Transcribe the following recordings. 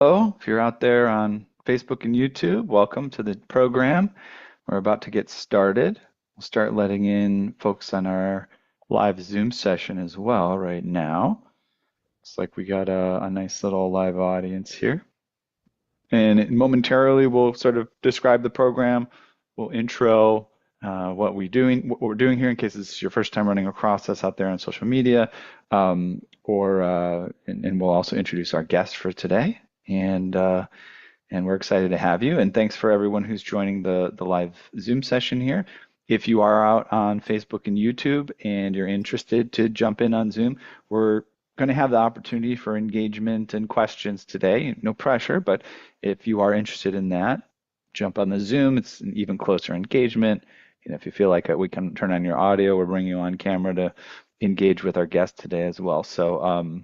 Hello, if you're out there on Facebook and YouTube, welcome to the program. We're about to get started. We'll start letting in folks on our live Zoom session as well right now. Looks like we got a nice little live audience here. And momentarily, we'll sort of describe the program. We'll intro what we're doing here in case this is your first time running across us out there on social media. And we'll also introduce our guest for today. And we're excited to have you. And thanks for everyone who's joining the live Zoom session here. If you are out on Facebook and YouTube and you're interested to jump in on Zoom, we're going to have the opportunity for engagement and questions today. No pressure, but if you are interested in that, jump on the Zoom. It's an even closer engagement. If you feel like we can turn on your audio or bring you on camera to engage with our guest today as well. So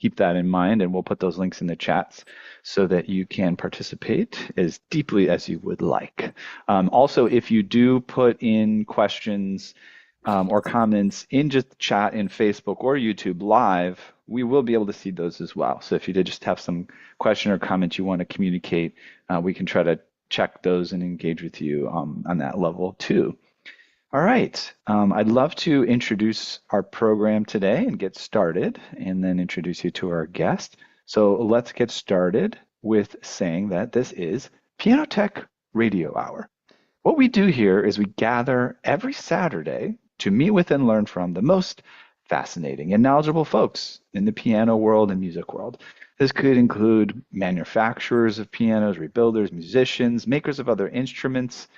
keep that in mind, and we'll put those links in the chats so that you can participate as deeply as you would like. Also, if you do put in questions or comments in just the chat in Facebook or YouTube live, we will be able to see those as well. So if you did just have some question or comment you want to communicate, we can try to check those and engage with you on that level too. All right, I'd love to introduce our program today and get started, and then introduce you to our guest. So let's get started with saying that this is Piano Tech Radio Hour. What we do here is we gather every Saturday to meet with and learn from the most fascinating and knowledgeable folks in the piano world and music world. This could include manufacturers of pianos, rebuilders, musicians, makers of other instruments,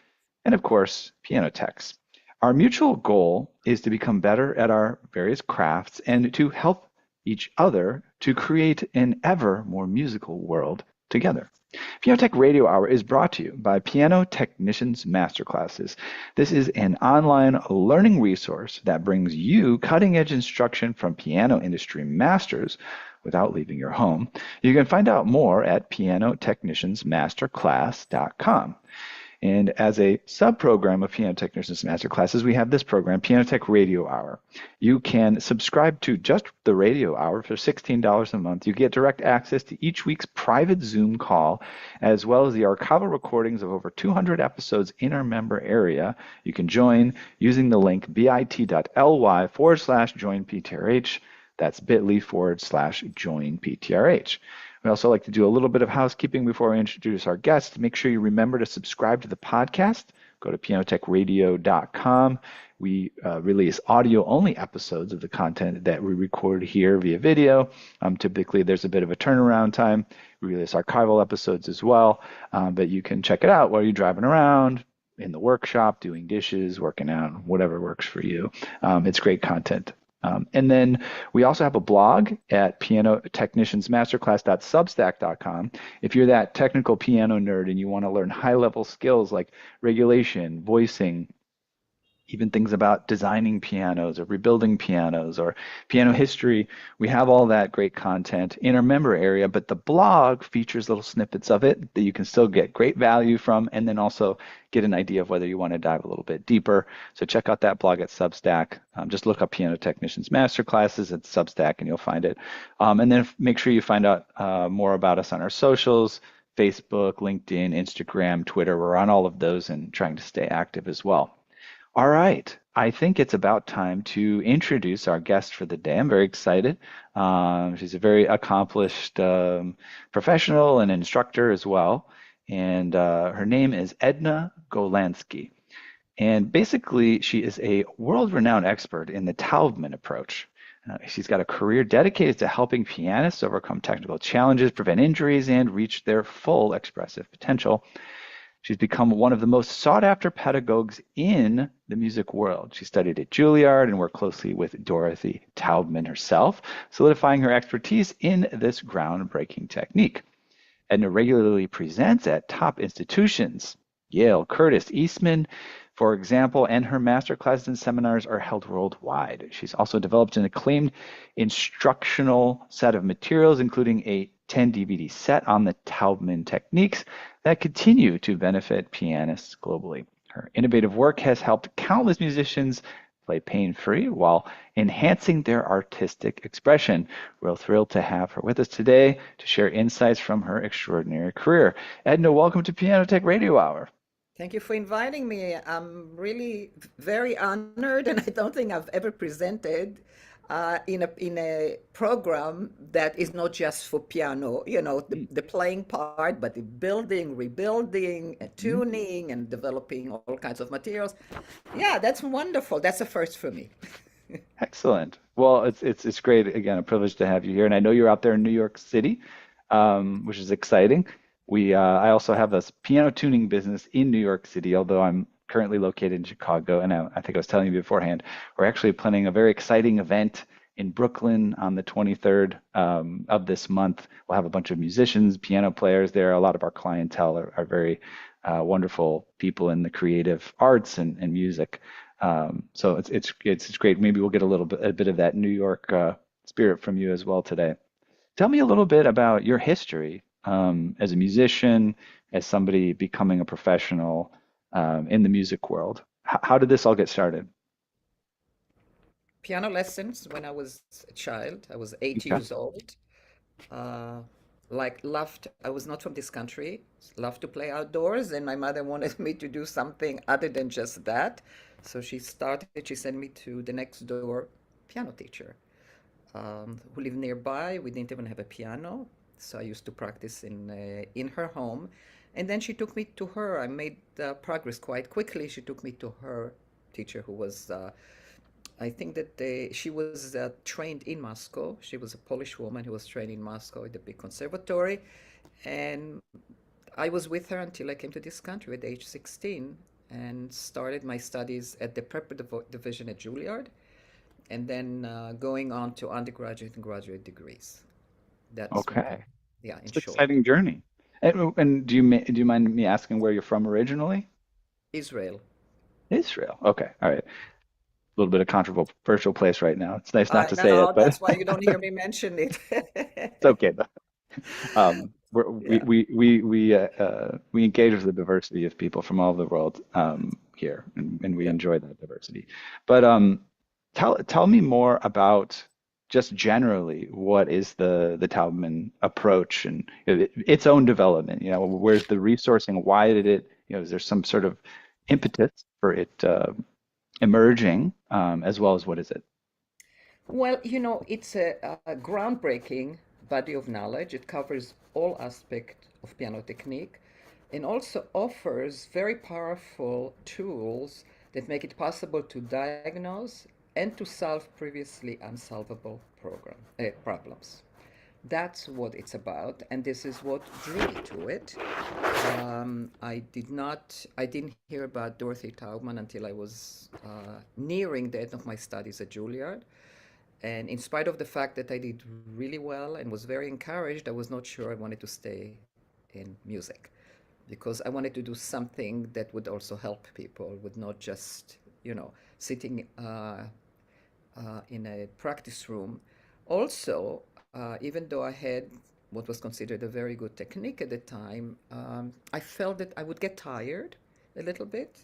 and of course, piano techs. Our mutual goal is to become better at our various crafts and to help each other to create an ever more musical world together. Piano Tech Radio Hour is brought to you by Piano Technicians Masterclasses. This is an online learning resource that brings you cutting-edge instruction from piano industry masters without leaving your home. You can find out more at pianotechniciansmasterclass.com. And as a sub-program of Piano Technicians Masterclasses, we have this program, Piano Tech Radio Hour. You can subscribe to just the radio hour for $16 a month. You get direct access to each week's private Zoom call, as well as the archival recordings of over 200 episodes in our member area. You can join using the link bit.ly/joinptrh. That's bit.ly/joinptrh. We also like to do a little bit of housekeeping before we introduce our guest. Make sure you remember to subscribe to the podcast. Go to pianotechradio.com. We release audio-only episodes of the content that we record here via video. Typically, there's a bit of a turnaround time. We release archival episodes as well, but you can check it out while you're driving around, in the workshop, doing dishes, working out, whatever works for you. It's great content. And then we also have a blog at pianotechniciansmasterclass.substack.com. If you're that technical piano nerd and you want to learn high-level skills like regulation, voicing, even things about designing pianos or rebuilding pianos or piano history, we have all that great content in our member area, but the blog features little snippets of it that you can still get great value from, and then also get an idea of whether you want to dive a little bit deeper. So check out that blog at Substack. Just look up Piano Technicians Masterclasses at Substack and you'll find it. And then make sure you find out more about us on our socials, Facebook, LinkedIn, Instagram, Twitter. We're on all of those and trying to stay active as well. All right, I think it's about time to introduce our guest for the day. I'm very excited. She's a very accomplished professional and instructor as well. And her name is Edna Golandsky. And basically, she is a world-renowned expert in the Taubman Approach. She's got a career dedicated to helping pianists overcome technical challenges, prevent injuries, and reach their full expressive potential. She's become one of the most sought-after pedagogues in the music world. She studied at Juilliard and worked closely with Dorothy Taubman herself, solidifying her expertise in this groundbreaking technique. Edna regularly presents at top institutions, Yale, Curtis, Eastman, for example, and her master classes and seminars are held worldwide. She's also developed an acclaimed instructional set of materials, including a 10 DVD set on the Taubman Techniques that continue to benefit pianists globally. Her innovative work has helped countless musicians play pain-free while enhancing their artistic expression. We're thrilled to have her with us today to share insights from her extraordinary career. Edna, welcome to Piano Tech Radio Hour. Thank you for inviting me. I'm really very honored, and I don't think I've ever presented in a program that is not just for piano, the playing part, but the building, rebuilding, and tuning, and developing all kinds of materials. Yeah, that's wonderful. That's a first for me. Excellent. Well, it's great again, a privilege to have you here, and I know you're out there in New York City, which is exciting. I also have this piano tuning business in New York City, although I'm currently located in Chicago, and I think I was telling you beforehand, we're actually planning a very exciting event in Brooklyn on the 23rd of this month. We'll have a bunch of musicians, piano players there. A lot of our clientele are very wonderful people in the creative arts and music. So it's great. Maybe we'll get a bit of that New York spirit from you as well today. Tell me a little bit about your history as a musician, as somebody becoming a professional in the music world. How did this all get started? Piano lessons when I was a child. I was eight Okay. years old. uh, like loved, I was not from this country, loved to play outdoors, and my mother wanted me to do something other than just that. So she sent me to the next door piano teacher who lived nearby. We didn't even have a piano, so I used to practice in her home. And then she took me to her. I made progress quite quickly. She took me to her teacher who was I think that she was trained in Moscow. She was a Polish woman who was trained in Moscow at the big conservatory. And I was with her until I came to this country at age 16 and started my studies at the division at Juilliard, and then going on to undergraduate and graduate degrees. That's my, Okay. yeah, in It's an short. exciting journey. And do you mind me asking where you're from originally? Israel. Israel. Okay. All right. A little bit of controversial place right now. It's nice not I to say it, know, but that's why you don't hear me mention it. it's okay though. Yeah. We engage with the diversity of people from all over the world here, and we Yeah. enjoy that diversity. But tell me more about just generally what is the Taubman approach and its own development. You know, where's the resourcing? Why did it? You know, is there some sort of impetus for it emerging, as well as what is it? Well, it's a groundbreaking body of knowledge. It covers all aspects of piano technique and also offers very powerful tools that make it possible to diagnose and to solve previously unsolvable problems. That's what it's about, and this is what drew me to it. I didn't hear about Dorothy Taubman until I was nearing the end of my studies at Juilliard. And in spite of the fact that I did really well and was very encouraged, I was not sure I wanted to stay in music because I wanted to do something that would also help people, would not just, sitting in a practice room. Also, even though I had what was considered a very good technique at the time, I felt that I would get tired a little bit.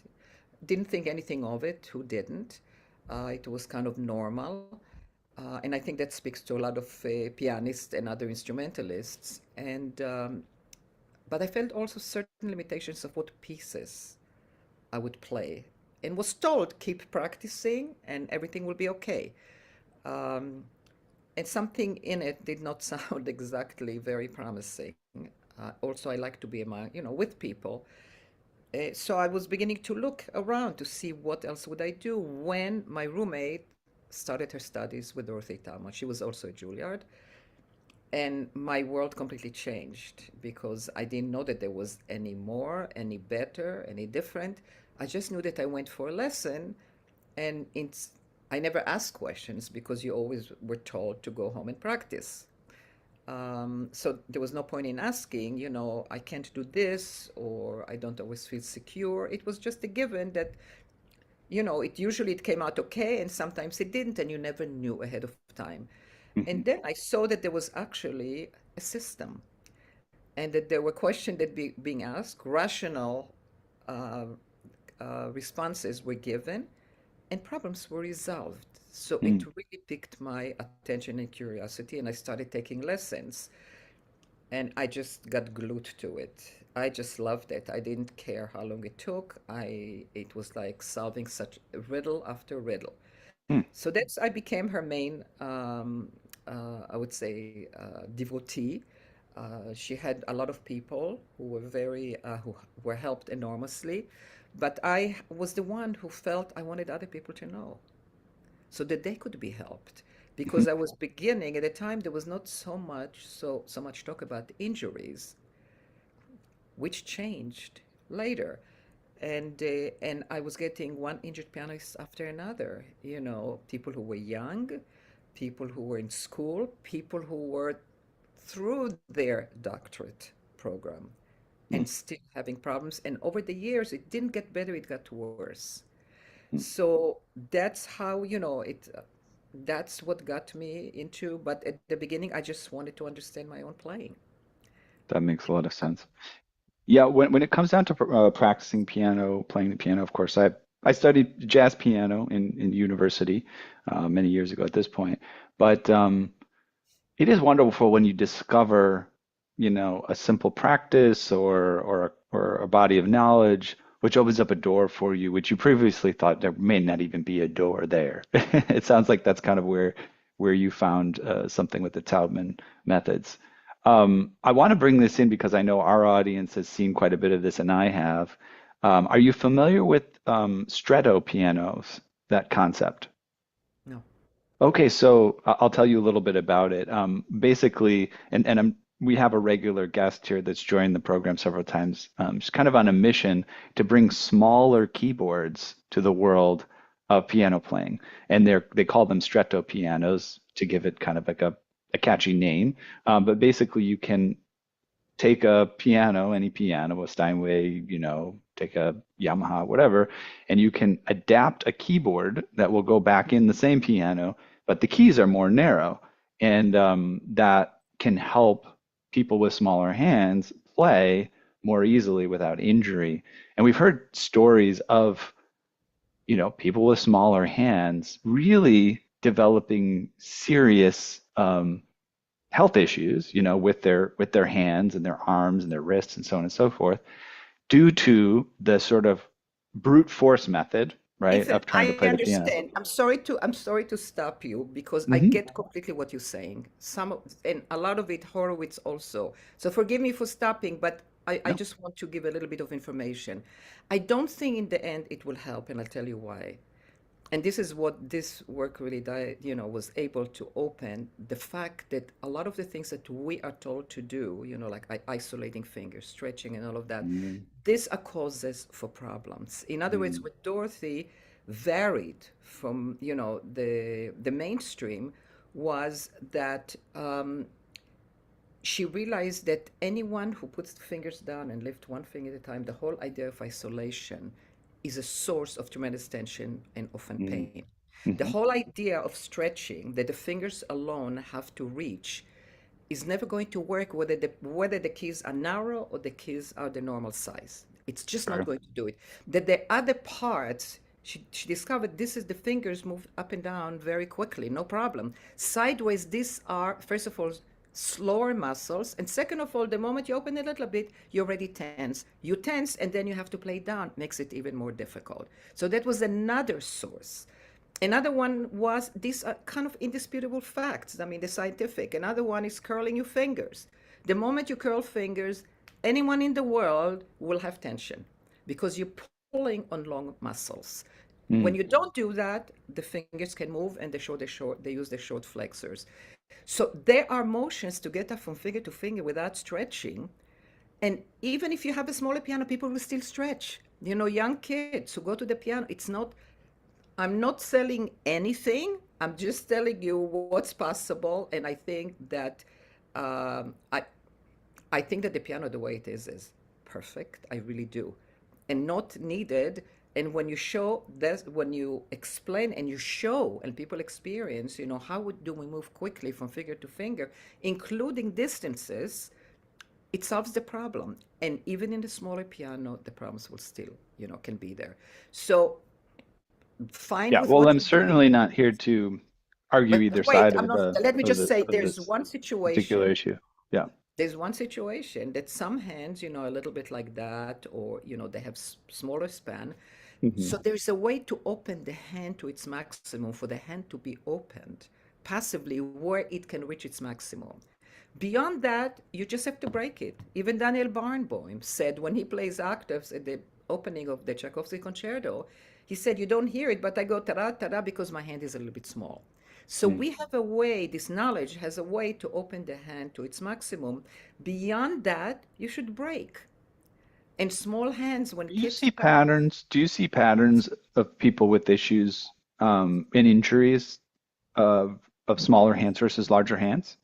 Didn't think anything of it. Who didn't? It was kind of normal. And I think that speaks to a lot of pianists and other instrumentalists. But I felt also certain limitations of what pieces I would play, and was told keep practicing and everything will be okay. Um, and something in it did not sound exactly very promising. Also, I like to be among, with people. So I was beginning to look around to see what else would I do when my roommate started her studies with Dorothy Taubman. She was also at Juilliard, and my world completely changed because I didn't know that there was any more, any better, any different. I just knew that I went for a lesson, and I never asked questions because you always were told to go home and practice. So there was no point in asking, I can't do this or I don't always feel secure. It was just a given that, it came out okay and sometimes it didn't, and you never knew ahead of time. And Mhm. then I saw that there was actually a system and that there were questions that being asked, rational uh, responses were given, and problems were resolved. So it Mm, really piqued my attention and curiosity, and I started taking lessons. And I just got glued to it. I just loved it. I didn't care how long it took. It was like solving such riddle after riddle. mm, So that's I became her main, I would say, devotee. She had a lot of people who were who were helped enormously, but I was the one who felt I wanted other people to know so that they could be helped. mhm. Because I was beginning at the time, there was not so much talk about injuries, which changed later. And I was getting one injured pianist after another. You know, people who were young, people who were in school, people who were through their doctorate program Mm, and still having problems. And over the years, it didn't get better; it got worse. mm. So that's how, that's what got me into. But at the beginning, I just wanted to understand my own playing. That makes a lot of sense. Yeah, when it comes down to practicing piano, playing the piano, of course, I studied jazz piano in university many years ago at this point. But it is wonderful when you discover, a simple practice or a body of knowledge which opens up a door for you, which you previously thought there may not even be a door there. It sounds like that's kind of where you found something with the Taubman methods. I want to bring this in because I know our audience has seen quite a bit of this, and I have. Are you familiar with stretto pianos, that concept? No. Okay, so I'll tell you a little bit about it. Basically, we have a regular guest here that's joined the program several times. She's kind of on a mission to bring smaller keyboards to the world of piano playing, and they call them stretto pianos to give it kind of like a catchy name. But basically, you can take a piano, any piano, a Steinway, take a Yamaha, whatever, and you can adapt a keyboard that will go back in the same piano, but the keys are more narrow. And that can help people with smaller hands play more easily without injury. And we've heard stories of, people with smaller hands really developing serious health issues, with their hands and their arms and their wrists and so on and so forth, due to the sort of brute force method, right, Ethan, of trying to I play the piano. understand. I'm sorry to stop you because I Hmm. get completely what you're saying. And a lot of it Horowitz also. So forgive me for stopping, but I No. just want to give a little bit of information. I don't think in the end it will help, and I'll tell you why. And this is what this work really was able to open the fact that a lot of the things that we are told to do, like isolating fingers, stretching, and all of that, Mm, these are causes for problems. In other words, mm, what Dorothy varied from, the mainstream was that she realized that anyone who puts the fingers down and lift one finger at a time, the whole idea of isolation is a source of tremendous tension and often mm, pain. The mhm. whole idea of stretching, that the fingers alone have to reach, is never going to work whether the keys are narrow or the keys are the normal size. It's just not Sure. going to do it. That the other parts, she discovered this is the fingers move up and down very quickly, no problem. Sideways, these are, first of all, slower muscles. And second of all, the moment you open a little bit, you're already tense. You tense and then you have to play it down, makes it even more difficult. So that was another source. Another one was these are kind of indisputable facts. I mean, the scientific. Another one is curling your fingers. The moment you curl fingers, anyone in the world will have tension because you're pulling on long muscles. When you Mm, don't do that, the fingers can move and they use the short flexors. So there are motions to get up from finger to finger without stretching. And even if you have a smaller piano, people will still stretch. Young kids who go to the piano, I'm not selling anything. I'm just telling you what's possible. And um, I, I think that the piano, the way it is perfect. I really do. And not needed. And when you show this, when you explain and you show and people experience, do we move quickly from finger to finger, including distances, it solves the problem. And even in the smaller piano, the problems will still, can be there. So Find Yeah, with well, what I'm you're doing. certainly not here to argue But either wait, side I'm of not, let me just say of this particular issue. Yeah. there's one situation that some hands, a little bit like that, or, they have smaller span. Hmm. So there's a way to open the hand to its maximum for the hand to be opened passively where it can reach its maximum. Beyond that, you just have to break it. Even Daniel Barenboim said when he plays octaves at the opening of the Tchaikovsky concerto, he said, "You don't hear it, but I go ta-da, ta-da because my hand is a little bit small." So Mm. we have a way, this knowledge has a way to open the hand to its maximum. Beyond that, you should break. And small hands, when Do you kids see start, patterns? Do you see patterns of people with issues in injuries of smaller hands versus larger hands?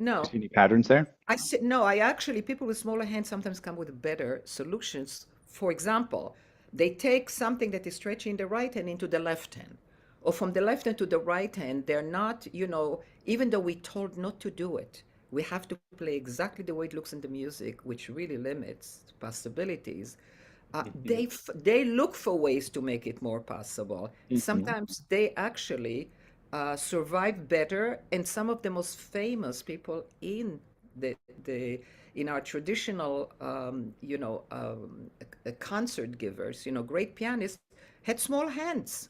Do you no. see any patterns there? I said, no, I actually, people with smaller hands sometimes come with better solutions. For example, they take something that is stretching the right hand into the left hand, or from the left hand to the right hand. They're not, even though we told not to do it, we have to play exactly the way it looks in the music, which really limits possibilities. Hmm. They look for ways to make it more possible. Hmm. Sometimes they actually survive better, and some of the most famous people in the the in our traditional concert givers, great pianists had small hands.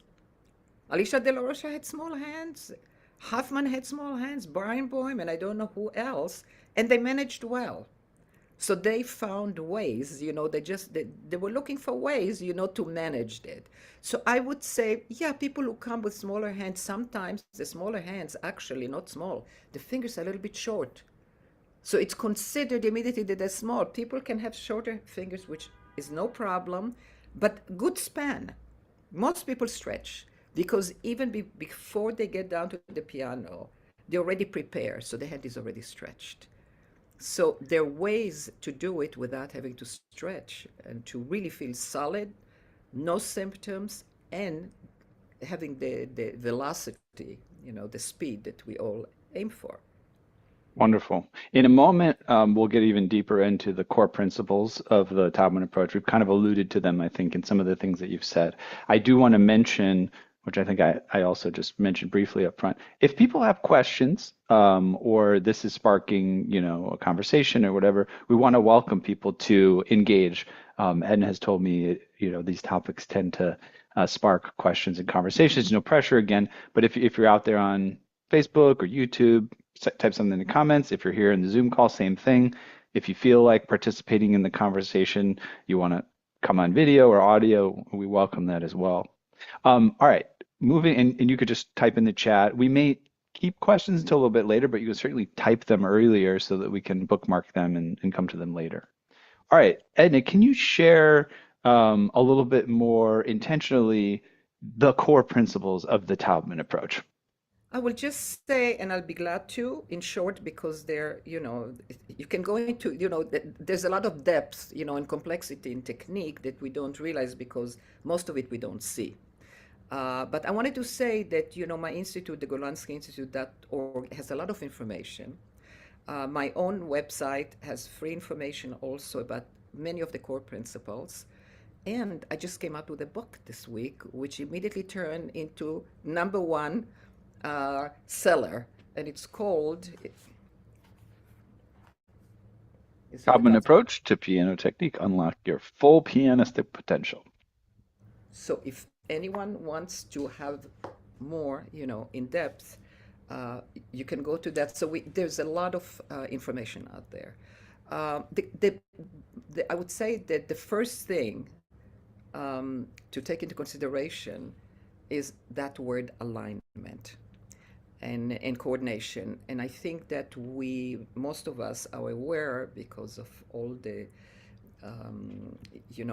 Alicia De La Rocha had small hands. Hoffman had small hands. Brian Boehm, and I don't know who else, and they managed well. So they found ways, they were looking for ways, to manage it. So I would say, yeah, people who come with smaller hands, sometimes the smaller hands actually not small. The fingers are a little bit short. So it's considered immediately that they're small. People can have shorter fingers, which is no problem, but good span. Most people stretch because even before they get down to the piano, they already prepare. So the hand is already stretched. So there are ways to do it without having to stretch and to really feel solid, no symptoms, and having the velocity, the speed that we all aim for. Wonderful. In a moment, we'll get even deeper into the core principles of the Taubman approach. We've kind of alluded to them, I think, in some of the things that you've said. I do want to mention, which I think I also just mentioned briefly up front, if people have questions or this is sparking, a conversation or whatever, we want to welcome people to engage. Edna has told me, these topics tend to spark questions and conversations. No pressure again, but if you're out there on Facebook or YouTube, type something in the comments. If you're here in the Zoom call, same thing. If you feel like participating in the conversation, you want to come on video or audio, we welcome that as well. All right, moving, and you could just type in the chat. We may keep questions until a little bit later, but you can certainly type them earlier so that we can bookmark them and come to them later. All right, Edna, can you share a little bit more intentionally the core principles of the Taubman approach? I will just say, and I'll be glad to, in short, because you can go into, there's a lot of depth, and complexity in technique that we don't realize because most of it we don't see. But I wanted to say that, my institute, the Golandsky Institute.org, has a lot of information. My own website has free information also about many of the core principles. And I just came out with a book this week, which immediately turned into number one seller. And it's called, is it the Taubman title? approach to piano technique, unlock your full pianistic potential. So if anyone wants to have more, in depth, uh, you can go to that. So there's a lot of information out there. I would say that the first thing to take into consideration is that word alignment and coordination. And I think that most of us are aware because of all the um,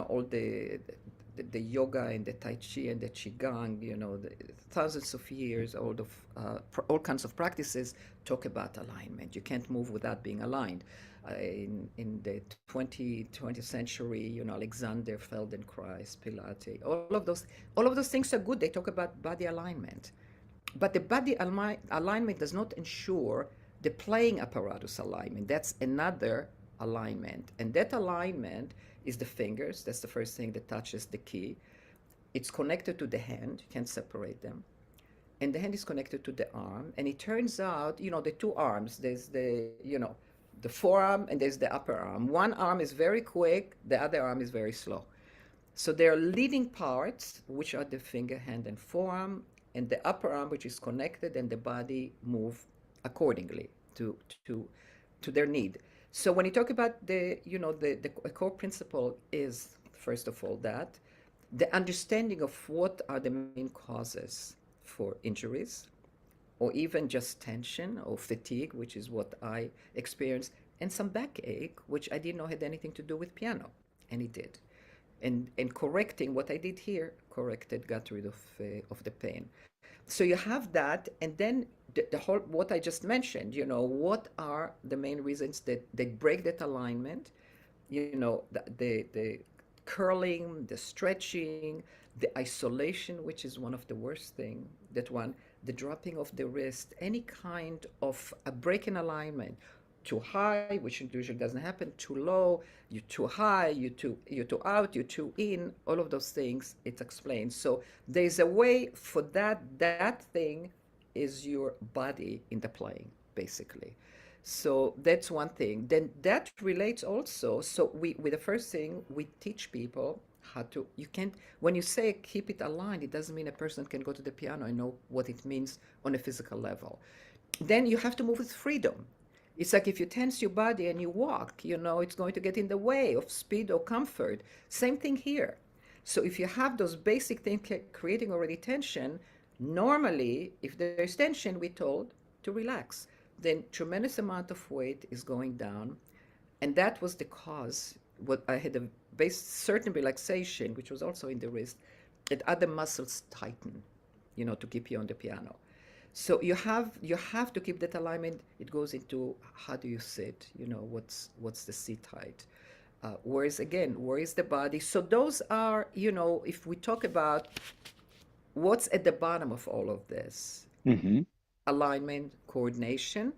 all the yoga and the tai chi and the qigong, the thousands of years old of all kinds of practices talk about alignment. You can't move without being aligned. In the 20th century, Alexander Feldenkrais, Pilates, all of those things are good. They talk about body alignment. But the body alignment does not ensure the playing apparatus alignment. That's another alignment. And that alignment is the fingers. That's the first thing that touches the key. It's connected to the hand. You can't separate them. And the hand is connected to the arm. And it turns out, the two arms, there's the forearm and there's the upper arm. One arm is very quick, the other arm is very slow. So there are leading parts, which are the finger, hand, and forearm, and the upper arm, which is connected, and the body move accordingly to their need. So when you talk about the core principle is, first of all, that the understanding of what are the main causes for injuries, or even just tension or fatigue, which is what I experienced, and some backache, which I didn't know had anything to do with piano, and it did. And correcting what I did here, corrected, got rid of the pain. So you have that, and then the whole what I just mentioned. What are the main reasons that they break that alignment? The curling, the stretching, the isolation, which is one of the worst thing. That one, the dropping of the wrist, any kind of a break in alignment, too high, which usually doesn't happen, too low, you're too high, you're too out, you're too in, all of those things, it's explained. So there's a way for that thing is your body in the playing, basically. So that's one thing. Then that relates also. So we with the first thing we teach people how to. You can't when you say keep it aligned, it doesn't mean a person can go to the piano and know what it means on a physical level. Then you have to move with freedom. It's like if you tense your body and you walk, it's going to get in the way of speed or comfort. Same thing here. So if you have those basic things creating already tension, normally, if there's tension, we're told to relax. Then tremendous amount of weight is going down. And that was the cause. What I had a base certain relaxation, which was also in the wrist, that other muscles tighten, to keep you on the piano. So you have to keep that alignment. It goes into how do you sit? What's the seat height? Where is the body? So those are, if we talk about what's at the bottom of all of this, Hmm. alignment, coordination,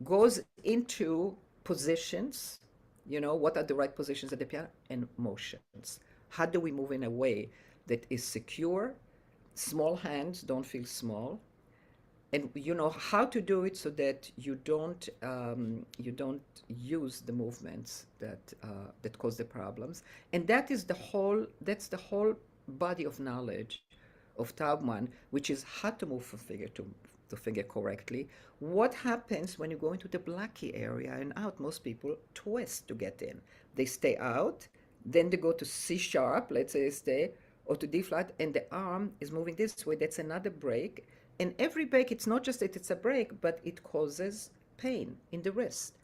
goes into positions, what are the right positions at the piano, and motions. How do we move in a way that is secure? Small hands don't feel small, and you know how to do it so that you don't use the movements that cause the problems. And that's the whole body of knowledge of Taubman, which is how to move from finger to finger correctly. What happens when you go into the blacky area and out? Most people twist to get in. They stay out, then they go to C sharp, let's say they stay, or to D flat, and the arm is moving this way. That's another break. And every break, it's not just that it's a break, but it causes pain in the wrist.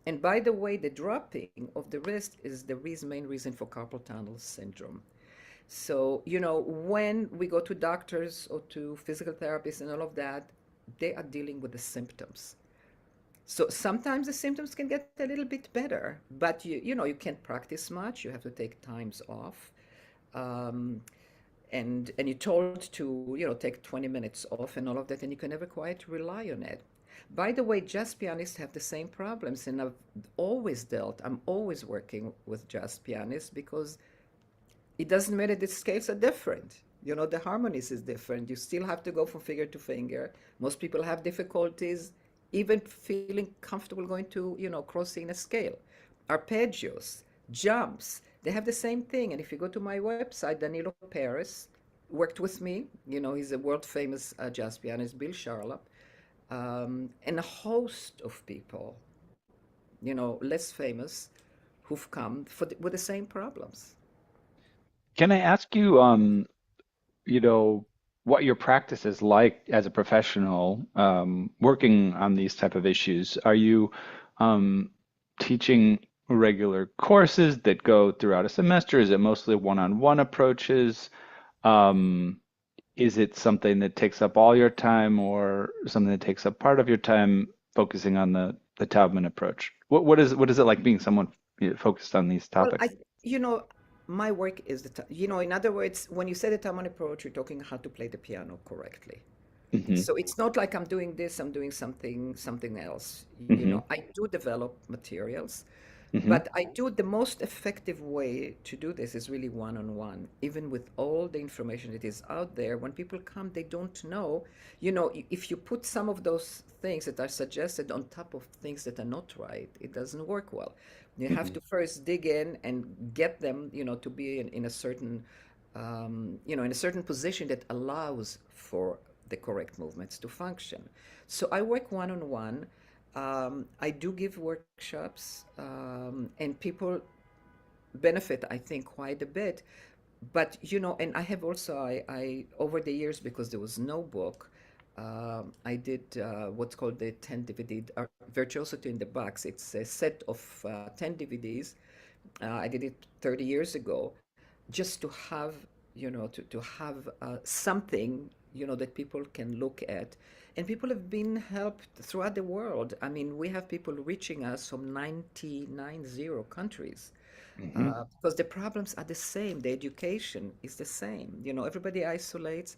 And by the way, the dropping of the wrist is the main reason for carpal tunnel syndrome. So, when we go to doctors or to physical therapists and all of that, they are dealing with the symptoms. So sometimes the symptoms can get a little bit better, but you can't practice much. You have to take times off. Um, and you're told to take 20 minutes off and all of that, and you can never quite rely on it. By the way, jazz pianists have the same problems, and I'm always working with jazz pianists because it doesn't matter, the scales are different. The harmonies is different. You still have to go from finger to finger. Most people have difficulties even feeling comfortable going to, crossing a scale. Arpeggios, jumps, they have the same thing. And if you go to my website, Danilo Paris worked with me. He's a world famous jazz pianist, Bill Sharlap, and a host of people, less famous, who've come with the same problems. Can I ask you, you know, what your practice is like as a professional, working on these type of issues? Are you um, teaching regular courses that go throughout a semester? Is it mostly one-on-one approaches? Um, is it something that takes up all your time or something that takes up part of your time focusing on the Taubman approach? What is it like being someone focused on these Well, topics? you know, my work is in other words, when you say the Taman approach, you're talking how to play the piano correctly. Hmm. So it's not like I'm doing this, I'm doing something else. Hmm. I do develop materials. Hmm. But I do the most effective way to do this is really one-on-one. Even with all the information that is out there, when people come, they don't know. If you put some of those things that are suggested on top of things that are not right, it doesn't work well. You have Hmm. to first dig in and get them, to be in a certain, in a certain position that allows for the correct movements to function. So I work one-on-one. I do give workshops, and people benefit, I think, quite a bit. But and I have also, I over the years, because there was no book, I did what's called the 10 DVD Virtuosity in the Box. It's a set of 10 DVDs. I did it 30 years ago, just to have, to have something, that people can look at. And people have been helped throughout the world. I mean, we have people reaching us from 90 countries, Hmm. because the problems are the same. The education is the same. Everybody isolates.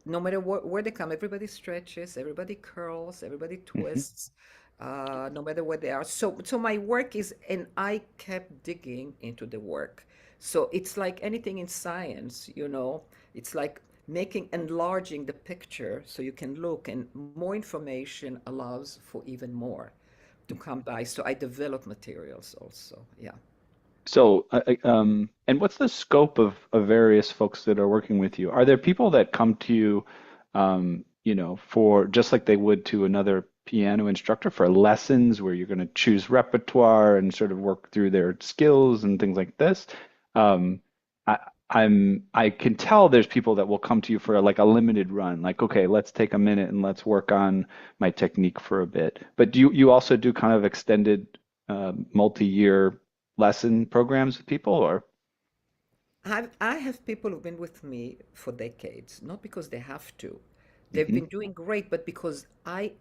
No matter where they come, everybody stretches, everybody curls, everybody Hmm. twists, no matter where they are. So my work is, and I kept digging into the work. So it's like anything in science, it's like enlarging the picture so you can look, and more information allows for even more to come by. So I develop materials also. Yeah. So, and what's the scope of various folks that are working with you? Are there people that come to you, for just like they would to another piano instructor for lessons where you're going to choose repertoire and sort of work through their skills and things like this? Um, I, I can tell there's people that will come to you for like a limited run, like, okay, let's take a minute and let's work on my technique for a bit. But do you also do kind of extended multi-year lesson programs with people or I have people who've been with me for decades, not because they have to. They've hmm been doing great, but because I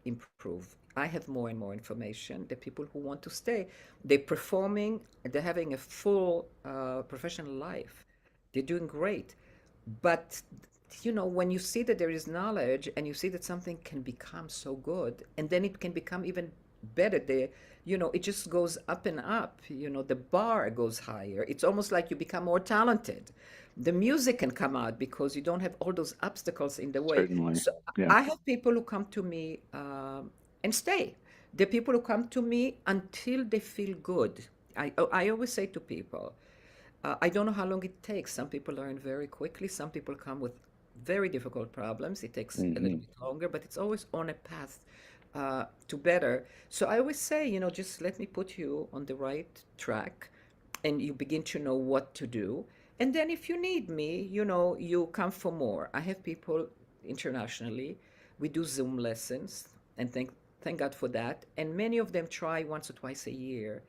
improve. I have more and more information. The people who want to stay, they're performing, they're having a full professional life. They're doing great. But when you see that there is knowledge, and you see that something can become so good, and then it can become even better, it just goes up and up. The bar goes higher. It's almost like you become more talented. The music can come out because you don't have all those obstacles in the way. certainly. So Yeah. I have people who come to me and stay. The people who come to me until they feel good. I always say to people, I don't know how long it takes. Some people learn very quickly. Some people come with very difficult problems. It takes a little Hmm. bit longer, but it's always on a path to better. So I always say, just let me put you on the right track, and you begin to know what to do. And then if you need me, you come for more. I have people internationally. We do Zoom lessons, and thank God for that. And many of them try once or twice a year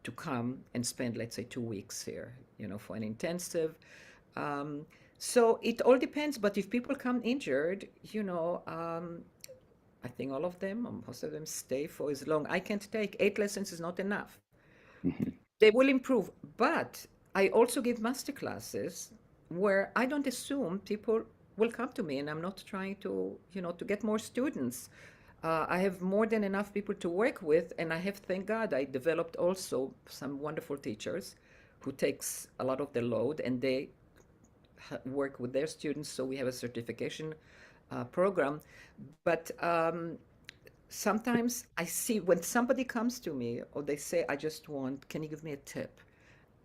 to come and spend, let's say, 2 weeks here, for an intensive. Um, so it all depends. But if people come injured, I think all of them, or most of them, stay for as long. I can't take 8 lessons is not enough. Hmm. They will improve, but I also give master classes where I don't assume people will come to me, and I'm not trying to, to get more students. I have more than enough people to work with, and I have, thank God, I developed also some wonderful teachers who takes a lot of the load, and they work with their students. So we have a certification program. But sometimes I see when somebody comes to me, or they say, I just want, can you give me a tip?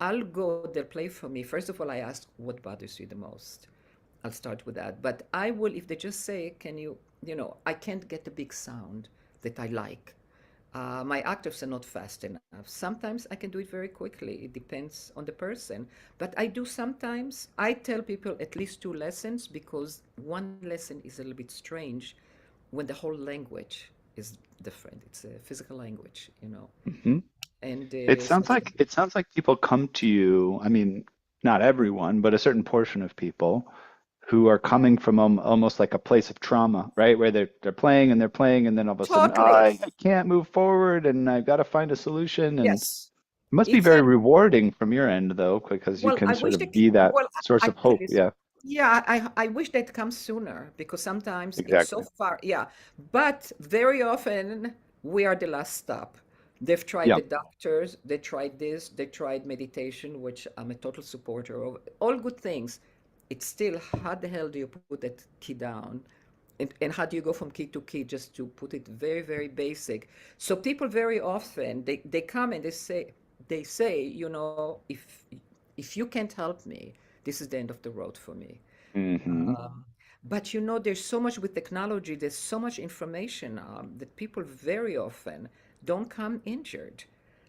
I'll go, they'll play for me. First of all, I ask, what bothers you the most? I'll start with that. But I will, if they just say, can you, I can't get the big sound that I like. My octaves are not fast enough. Sometimes I can do it very quickly. It depends on the person. But I do sometimes, I tell people at least 2 lessons, because one lesson is a little bit strange when the whole language is different. It's a physical language. Hmm. And It sounds like people come to you. I mean, not everyone, but a certain portion of people who are coming from almost like a place of trauma, right? Where they're playing and they're playing, and then all of a sudden, totally, I can't move forward, and I've got to find a solution. And yes. it must be It's very a rewarding from your end, though, because you Well, can I sort wish they, of be that well, source I of tell hope. you, Yeah, yeah, I wish they'd come sooner, because sometimes it's so exactly. far, yeah. But very often we are the last stop. They've tried Yeah. the doctors, they tried this, they tried meditation, which I'm a total supporter of. All good things. It's still, how the hell do you put that key down? And how do you go from key to key, just to put it very, very basic? So people very often, they come and they say, if you can't help me, this is the end of the road for me. Hmm. But there's so much with technology, there's so much information that people very often don't come injured.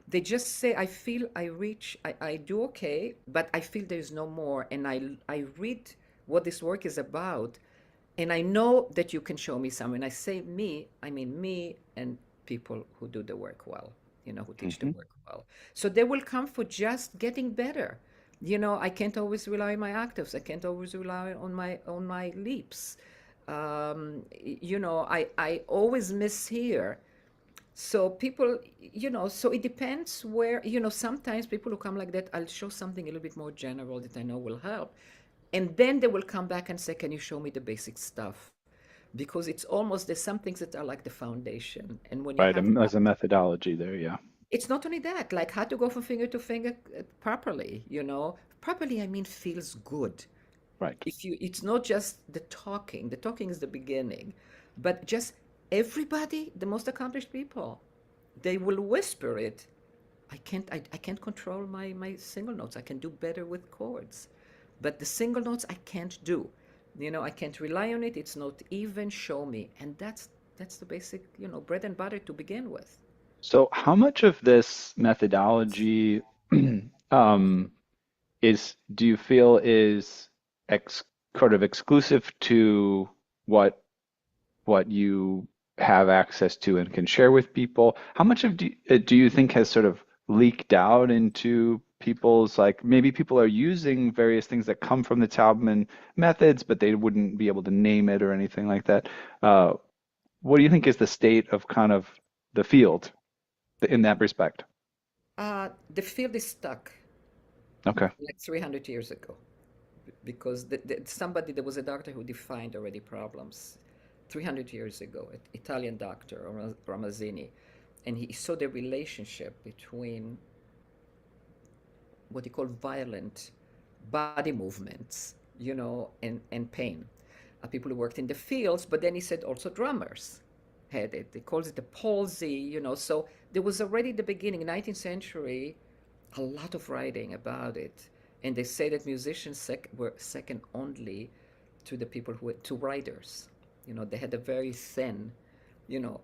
They just say, I feel I reach, I do okay, but I feel there's no more. And I read what this work is about, and I know that you can show me some. When I say me, I mean me and people who do the work well, who teach the Hmm. work well. So they will come for just getting better. I can't always rely on my octaves. I can't always rely on my leaps. I always miss here. So people, so it depends where, sometimes people who come like that, I'll show something a little bit more general that I know will help. And then they will come back and say, can you show me the basic stuff? Because it's almost, there's some things that are like the foundation. And when you Right. have As that, a methodology there. Yeah. it's not only that, like how to go from finger to finger properly, Properly, I mean, feels good. Right. It's not just the talking is the beginning, but just everybody, the most accomplished people, they will whisper it. I can't control my single notes. I can do better with chords, but the single notes I can't do. I can't rely on it. It's not even, show me. And that's the basic, bread and butter to begin with. So how much of this methodology um, do you feel is ex sort of exclusive to what you have access to and can share with people? How much do you think has sort of leaked out into people's, like, maybe people are using various things that come from the Taubman methods, but they wouldn't be able to name it or anything like that. Uh, what do you think is the state of kind of the field in that respect? The field is stuck Okay. like 300 years ago, because there was a doctor who defined already problems 300 years ago, an Italian doctor, Ramazzini, and he saw the relationship between what he called violent body movements, and pain. People who worked in the fields, but then he said also drummers had it. He calls it the palsy, So there was already the beginning, 19th century, a lot of writing about it. And they say that musicians were second only to the people to writers. They had a very thin, you know,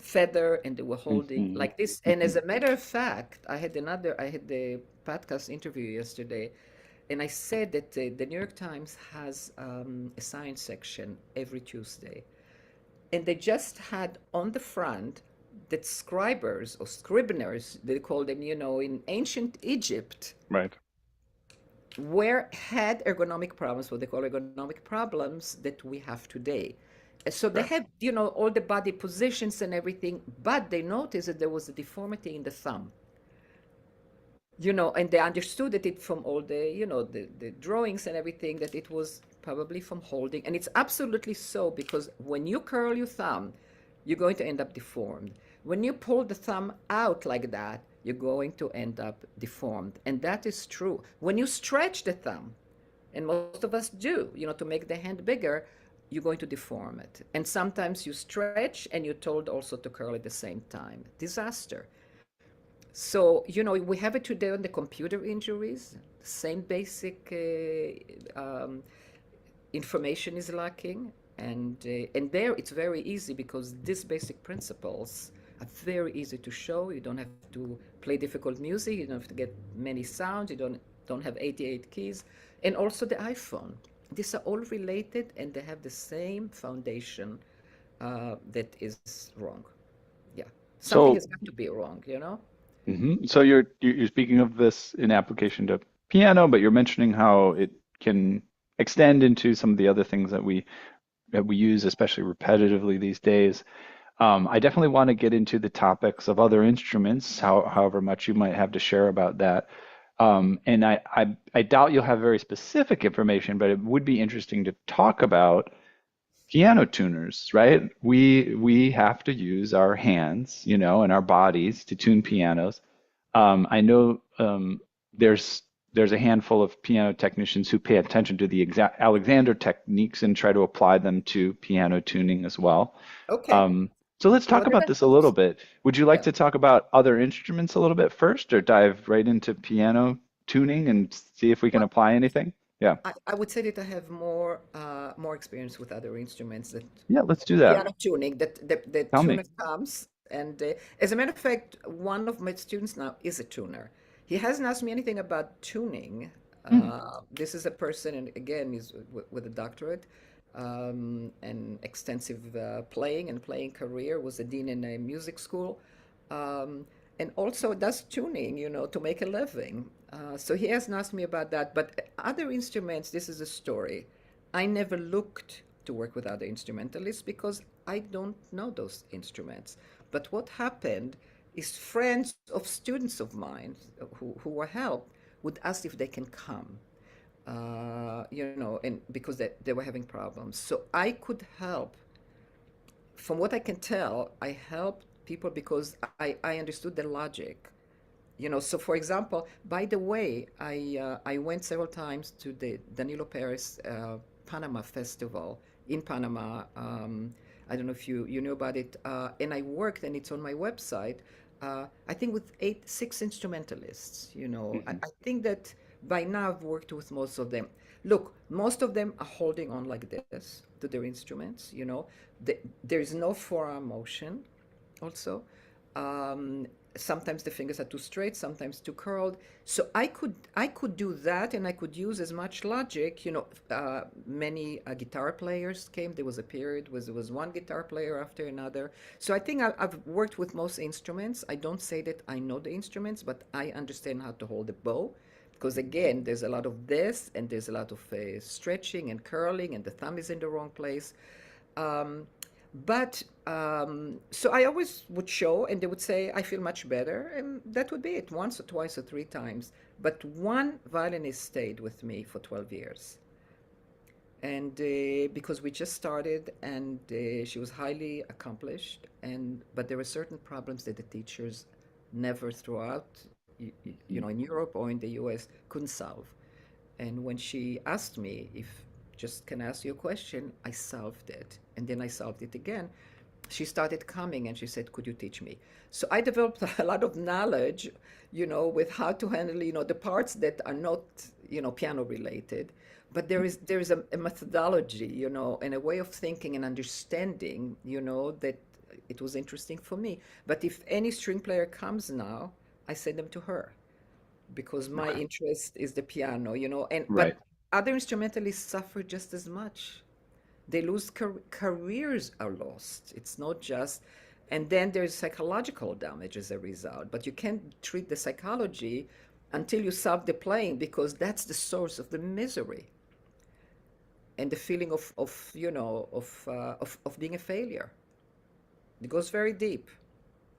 feather, and they were holding Hmm. like this. And as a matter of fact, I had the podcast interview yesterday, and I said that the New York Times has a science section every Tuesday, and they just had on the front that scribers or scriveners, they call them, in ancient Egypt, Right. where had ergonomic problems, what they call ergonomic problems that we have today. So they Right. had, all the body positions and everything, but they noticed that there was a deformity in the thumb. And they understood that it from all the, the drawings and everything, that it was probably from holding. And it's absolutely so, because when you curl your thumb, you're going to end up deformed. When you pull the thumb out like that, you're going to end up deformed. And that is true. When you stretch the thumb, and most of us do, to make the hand bigger, you're going to deform it. And sometimes you stretch and you're told also to curl at the same time. Disaster. So, we have it today on the computer injuries. Same basic information is lacking. And there it's very easy, because these basic principles are very easy to show. You don't have to play difficult music. You don't have to get many sounds. You don't have 88 keys. And also the iPhone. These are all related, and they have the same foundation that is wrong. Yeah. Something has So, got to be wrong. so you're speaking of this in application to piano, but you're mentioning how it can extend into some of the other things that we use, especially repetitively these days. I definitely want to get into the topics of other instruments, however much you might have to share about that. And I doubt you'll have very specific information, but it would be interesting to talk about piano tuners, right? We have to use our hands, and our bodies to tune pianos. I know there's there's a handful of piano technicians who pay attention to the exact Alexander techniques and try to apply them to piano tuning as well. Okay. Um, so let's talk What are about the this a little bit. Would you like Yeah. to talk about other instruments a little bit first, or dive right into piano tuning and see if we can Well, apply anything? Yeah. I would say that I have more experience with other instruments that Yeah, let's do the that. piano tuning. That the Tell tuner me. comes, and as a matter of fact, one of my students now is a tuner. He hasn't asked me anything about tuning. Hmm. This is a person, and again, he's with a doctorate and extensive playing and playing career. Was a dean in a music school. Um, and also does tuning, to make a living. So he hasn't asked me about that. But other instruments, this is a story. I never looked to work with other instrumentalists because I don't know those instruments. But what happened is friends of students of mine who were helped would ask if they can come, and because they were having problems. So I could help from what I can tell, I helped people because I understood the logic. So for example, by the way, I went several times to the Danilo Perez Panama Festival in Panama. I don't know if you knew about it. And I worked, and it's on my website. I think with six instrumentalists. I think that by now I've worked with most of them. Look, most of them are holding on like this to their instruments. There's no forearm motion also. Um, Sometimes the fingers are too straight, sometimes too curled. So I could do that, and I could use as much logic. Many guitar players came. There was a period where there was one guitar player after another. So I think I've worked with most instruments. I don't say that I know the instruments, but I understand how to hold a bow. Because again, there's a lot of this, and there's a lot of stretching and curling, and the thumb is in the wrong place. Um, but so I always would show, and they would say, I feel much better. And that would be it, once or twice or three times. But one violinist stayed with me for 12 years. And because we just started, and she was highly accomplished, but there were certain problems that the teachers never throughout, in Europe or in the US, couldn't solve. And when she asked me if just can I ask you a question, I solved it. And then I solved it again. She started coming and she said, could you teach me? So I developed a lot of knowledge, with how to handle, the parts that are not, piano related. But there is a methodology, and a way of thinking and understanding, that it was interesting for me. But if any string player comes now, I send them to her because my Okay. interest is the piano, and Right. but other instrumentalists suffer just as much. They lose careers are lost. It's not just, and then there's psychological damage as a result. But you can't treat the psychology until you solve the playing because that's the source of the misery and the feeling of being a failure. It goes very deep.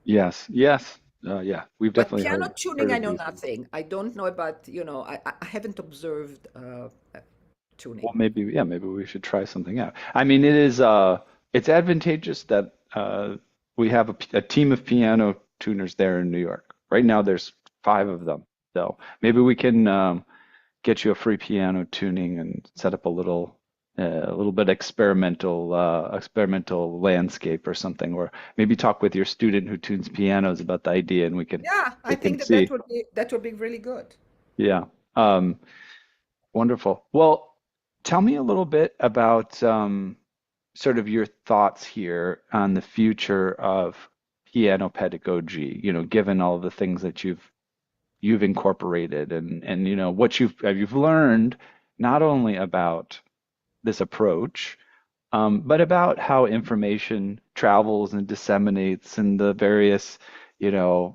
Yes. Yes. Yeah. We've But definitely piano heard tuning, I of know these. nothing. I don't know about, I haven't observed Well, tuning. maybe, yeah, maybe we should try something out. I mean, it's advantageous that we have a team of piano tuners there in New York. Right now, there's five of them. So maybe we can get you a free piano tuning and set up a little bit experimental landscape or something, or maybe talk with your student who tunes pianos about the idea, and Yeah, I they can think that that see. would be that would be really good. Yeah. Um, Wonderful. Well, tell me a little bit about sort of your thoughts here on the future of piano pedagogy, given all the things that you've incorporated and what you've learned not only about this approach, but about how information travels and disseminates and the various,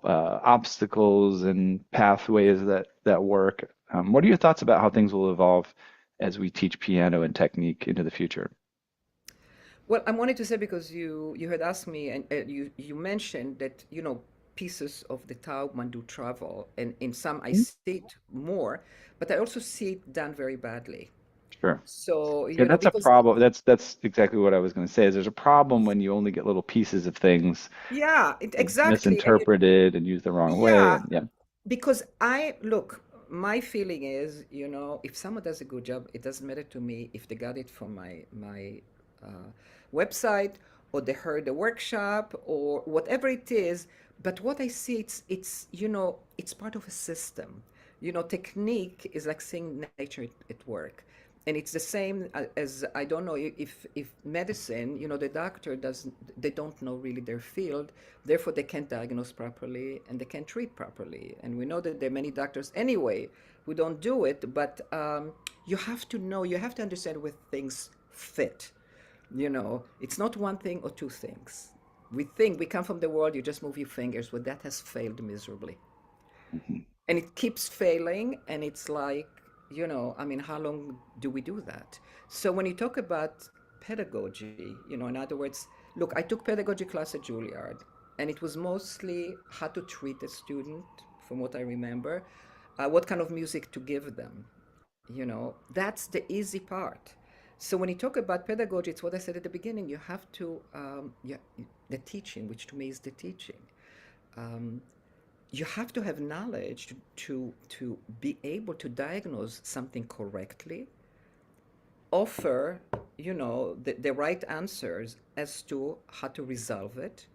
obstacles and pathways that work. What are your thoughts about how things will evolve as we teach piano and technique into the future? Well, I wanted to say because you had asked me and you mentioned that pieces of the Taubman do travel, and in some I see it more, but I also see it done very badly. Sure. So, Yeah, that's a because, problem. That's exactly what I was going to say. Is there's a problem when you only get little pieces of things yeah, and exactly. And misinterpreted and used the wrong way. yeah, And yeah. because I look, my feeling is, if someone does a good job, it doesn't matter to me if they got it from my website or they heard a workshop or whatever it is. But what I see, it's part of a system. Technique is like seeing nature at work. And it's the same as, I don't know, if medicine, the doctor doesn't, they don't know really their field, therefore they can't diagnose properly and they can't treat properly. And we know that there are many doctors anyway who don't do it, but you have to know, you have to understand where things fit. It's not one thing or two things. We think we come from the world, you just move your fingers, but that has failed miserably, Mhm. and it keeps failing. And it's like, I mean, how long do we do that? So when you talk about pedagogy, in other words, look, I took pedagogy class at Juilliard, and it was mostly how to treat a student, from what I remember, what kind of music to give them. That's the easy part. So when you talk about pedagogy, it's what I said at the beginning. You have to, the teaching, which to me is the teaching. Um, you have to have knowledge to be able to diagnose something correctly, offer, the right answers as to how to resolve it.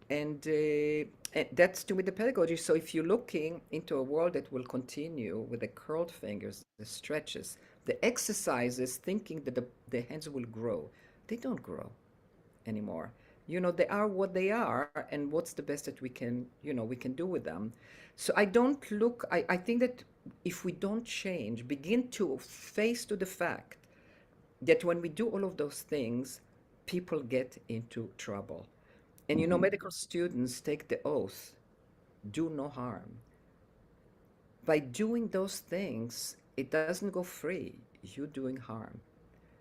And that's to me the pedagogy. So if you're looking into a world that will continue with the curled fingers, the stretches, the exercises, thinking that the hands will grow, they don't grow anymore. They are what they are, and what's the best that we can do with them. So I don't look, I think that if we don't change, begin to face to the fact that when we do all of those things, people get into trouble. And Mhm. medical students take the oath, do no harm. By doing those things, it doesn't go free. You're doing harm,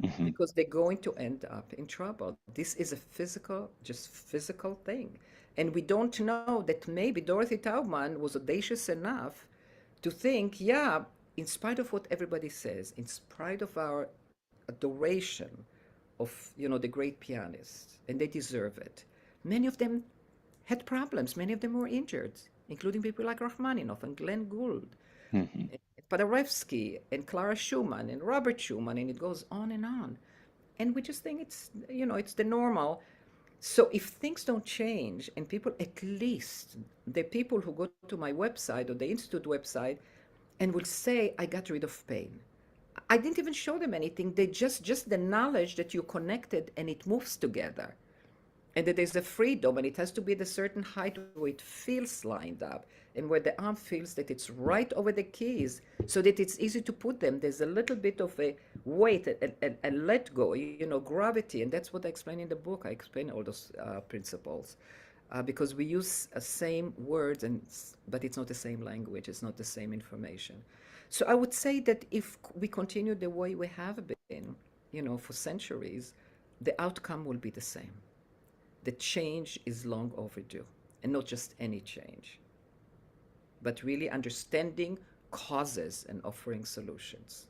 Mhm. because they're going to end up in trouble. This is a physical, just physical thing. And we don't know that maybe Dorothy Taubman was audacious enough to think, yeah, in spite of what everybody says, in spite of our adoration of, the great pianists, and they deserve it, many of them had problems. Many of them were injured, including people like Rachmaninoff and Glenn Gould, Mhm. Paderewski and Clara Schumann and Robert Schumann, and it goes on and on. And we just think it's the normal. So if things don't change, and people, at least the people who go to my website or the institute website and will say, I got rid of pain. I didn't even show them anything. They just the knowledge that you're connected and it moves together, and that there's a freedom, and it has to be at a certain height where it feels lined up, and where the arm feels that it's right over the keys, so that it's easy to put them. There's a little bit of a weight and let go, gravity. And that's what I explain in the book. I explain all those principles, because we use same words, but it's not the same language, it's not the same information. So I would say that if we continue the way we have been, for centuries, the outcome will be the same. The change is long overdue, and not just any change, but really understanding causes and offering solutions,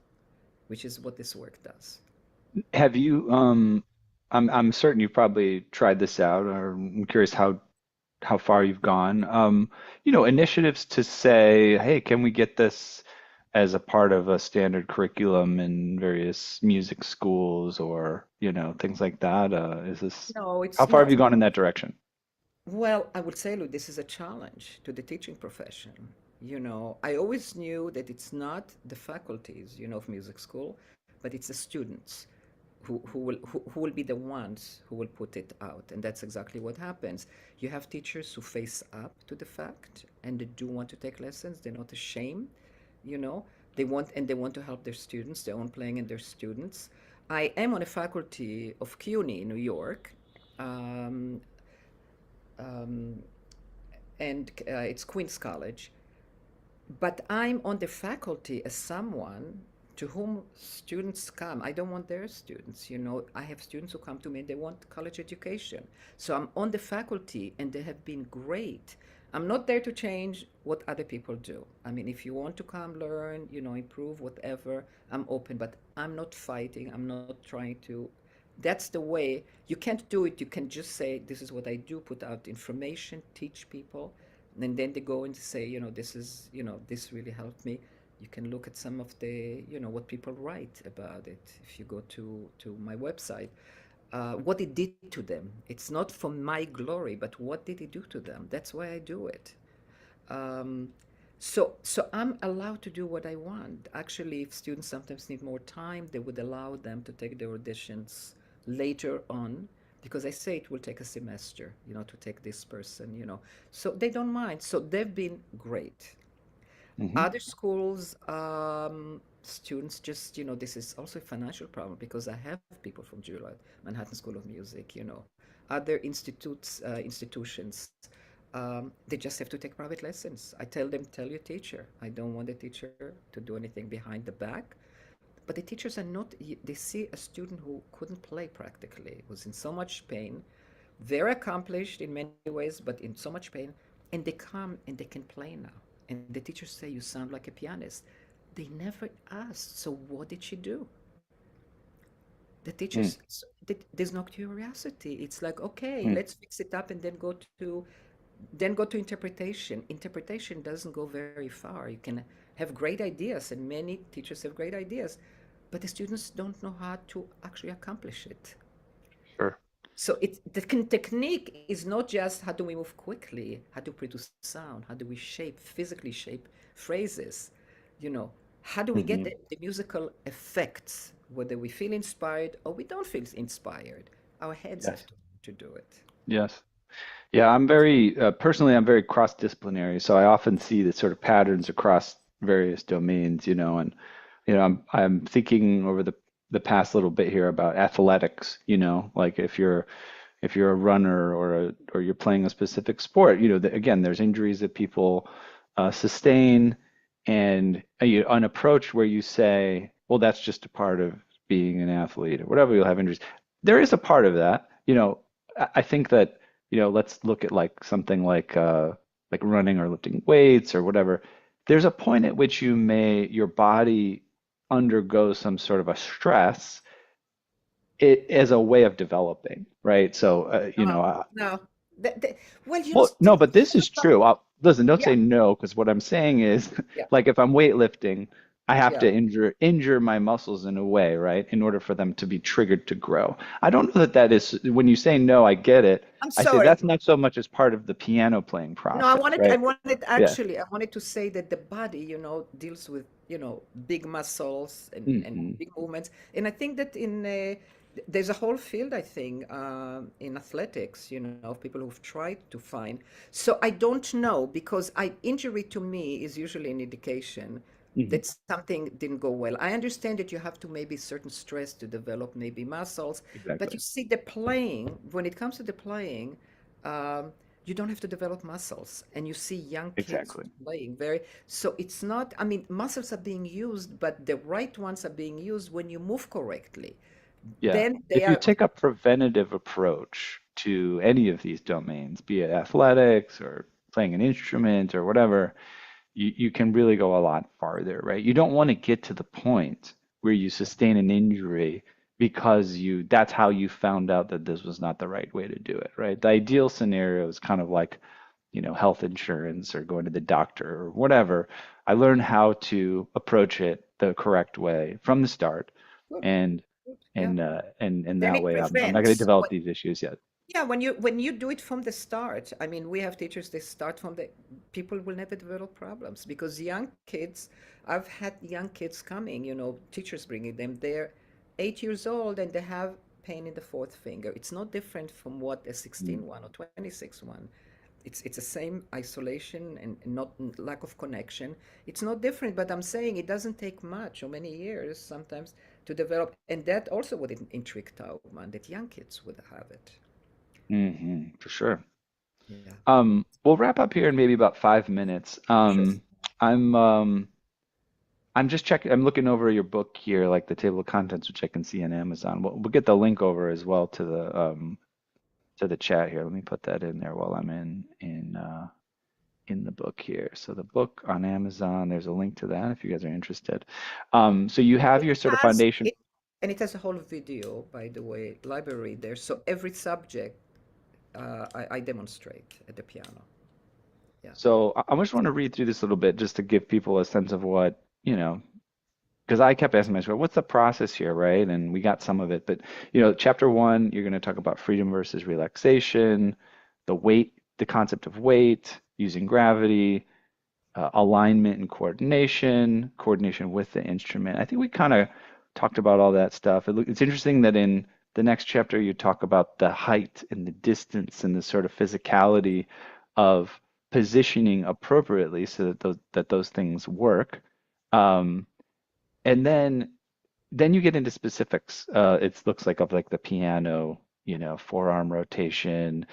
which is what this work does. Have you, I'm certain you've probably tried this out, or I'm curious how far you've gone. Initiatives to say, hey, can we get this as a part of a standard curriculum in various music schools or, things like that? No, How it's far have not. you gone in that direction? Well, I would say, look, this is a challenge to the teaching profession. I always knew that it's not the faculties, of music school, but it's the students who will be the ones who will put it out. And that's exactly what happens. You have teachers who face up to the fact, and they do want to take lessons. They're not ashamed, you know. They want to help their students, their own playing and their students. I am on a faculty of CUNY in New York. Um, um, and it's Queens College. But I'm on the faculty as someone to whom students come. I don't want their students. I have students who come to me and they want college education. So I'm on the faculty, and they have been great. I'm not there to change what other people do. I mean, if you want to come learn, improve, whatever, I'm open, but I'm not fighting. I'm not trying to. That's the way. You can't do it. You can just say, this is what I do, put out information, teach people, and then they go and say, this really helped me. You can look at some of the, what people write about it. If you go to my website, what it did to them. It's not for my glory, but what did it do to them? That's why I do it. Um, so I'm allowed to do what I want. Actually, if students sometimes need more time, they would allow them to take their auditions later on because I say it will take a semester, to take this person. So they don't mind. So they've been great. Hmm. Other schools, students just, this is also a financial problem because I have people from Juilliard, Manhattan School of Music. Other institutions, they just have to take private lessons. I tell them, tell your teacher. I don't want the teacher to do anything behind the back. But the teachers are not, they see a student who couldn't play practically, was in so much pain, very accomplished in many ways, but in so much pain, and they come and they can play now. And the teachers say, you sound like a pianist. They never asked, so what did she do? The Mm, teachers, there's no curiosity. It's like, okay, mm, let's fix it up and then go to interpretation. Interpretation doesn't go very far. You can have great ideas, and many teachers have great ideas, but the students don't know how to actually accomplish it. sure. So the technique is not just how do we move quickly, how to produce sound, how do we physically shape phrases, you know, how do we get Hmm. the musical effects, whether we feel inspired or we don't feel inspired. Our heads have Yes. to do it. Yes. Yeah, I'm very personally, I'm very cross-disciplinary, so I often see the sort of patterns across various domains, and I'm thinking over the past little bit here about athletics, like if you're a runner or you're playing a specific sport, again, there's injuries that people sustain, and an approach where you say, well, that's just a part of being an athlete or whatever, you'll have injuries. There is a part of that, I think that, let's look at like something like running or lifting weights or whatever. There's a point at which your body undergoes some sort of a stress it as a way of developing, right? So, No. Well, well, no, but students this have is true. Listen, don't yeah, say no, because what I'm saying is, yeah, like, if I'm weightlifting, I have yeah. to injure my muscles in a way, right, in order for them to be triggered to grow. I don't know that that is when you say no, I get it. I'm I say sorry. that's not so much as part of the piano playing No, I process, wanted, I right? wanted Yeah. actually, I wanted to say that the body, deals with, big muscles and Hmm. big movements. And I think that there's a whole field, I think, in athletics, of people who've tried to find. So I don't know because injury to me is usually an indication Hmm. that something didn't go well. I understand that you have to maybe certain stress to develop maybe muscles, but you Exactly. see the playing, when it comes to the playing, um, you don't have to develop muscles. And you see young kids Exactly. playing so it's not, I mean, muscles are being used, but the right ones are being used when you move correctly. Yeah. Then they If you are, take a preventative approach to any of these domains, be it athletics or playing an instrument or whatever, you can really go a lot farther, right? You don't want to get to the point where you sustain an injury because that's how you found out that this was not the right way to do it, right? The ideal scenario is kind of like, health insurance or going to the doctor or whatever. I learned how to approach it the correct way from the start, good, and good, yeah. and Then that it way I'm not going to prevents. develop these issues yet. Yeah, when you do it from the start, I mean, we have teachers, they start from the, people will never develop problems because young kids, I've had young kids coming, teachers bringing them, they're 8 years old and they have pain in the fourth finger. It's not different from what a Mm. 16 one or 26 one. It's the same isolation and not lack of connection. It's not different, but I'm saying it doesn't take much or many years sometimes to develop, and that also would intrigue Taubman, that young kids would have it. For sure. Yeah. We'll wrap up here in maybe about 5 minutes. Sure. I'm um, I'm just checking. I'm looking over your book here, like the table of contents, which I can see on Amazon. We'll get the link over as well to the chat here. Let me put that in there while I'm in. in the book here. So the book on Amazon, there's a link to that if you guys are interested. So you have It your sort of has foundation. it, and it has a whole video, by the way, library there. So every subject I demonstrate at the piano. Yeah. So I just want to read through this a little bit just to give people a sense of what, because I kept asking myself, what's the process here, right? And we got some of it, but chapter one, you're going to talk about freedom versus relaxation, the concept of weight, using gravity, alignment and coordination, coordination with the instrument. I think we kind of talked about all that stuff. It's interesting that in the next chapter you talk about the height and the distance and the sort of physicality of positioning appropriately so that those things work. Um, and then you get into specifics. It looks like of like the piano, forearm rotation,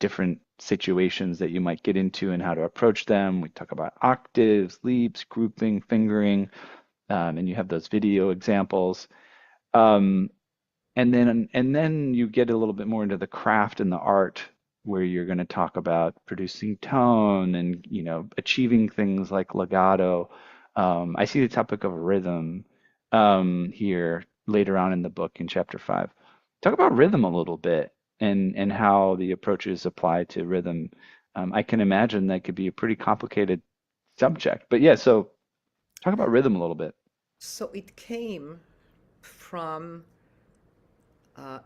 different situations that you might get into and how to approach them. We talk about octaves, leaps, grouping, fingering, and you have those video examples. Um, and then you get a little bit more into the craft and the art where you're going to talk about producing tone and achieving things like legato. I see the topic of rhythm here later on in the book in chapter 5. Talk about rhythm a little bit and how the approaches apply to rhythm. I can imagine that could be a pretty complicated subject, but yeah, so talk about rhythm a little bit. So it came from a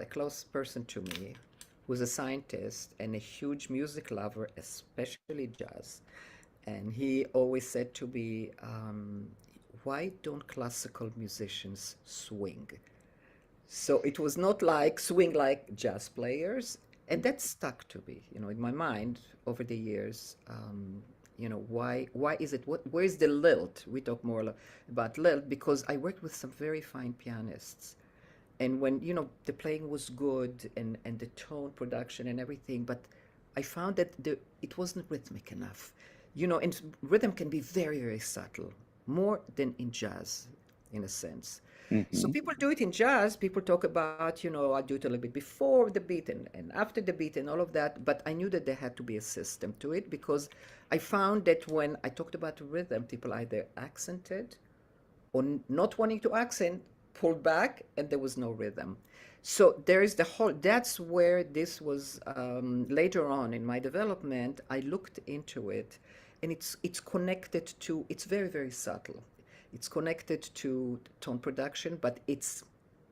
close person to me, who's a scientist and a huge music lover, especially jazz. And he always said to me, "Why don't classical musicians swing?" So it was not like swing like jazz players, and that stuck to me, in my mind over the years. Why is it? Where is the lilt? We talk more about lilt because I worked with some very fine pianists, and when the playing was good and the tone production and everything, but I found that it wasn't rhythmic enough, and rhythm can be very, very subtle, more than in jazz, in a sense. So Hmm. people do it in jazz. People talk about, I do it a little bit before the beat and after the beat and all of that. But I knew that there had to be a system to it because I found that when I talked about rhythm, people either accented or not wanting to accent pulled back and there was no rhythm. So there is the whole, that's where this was later on in my development. I looked into it and it's connected to, it's very, very subtle. It's connected to tone production, but it's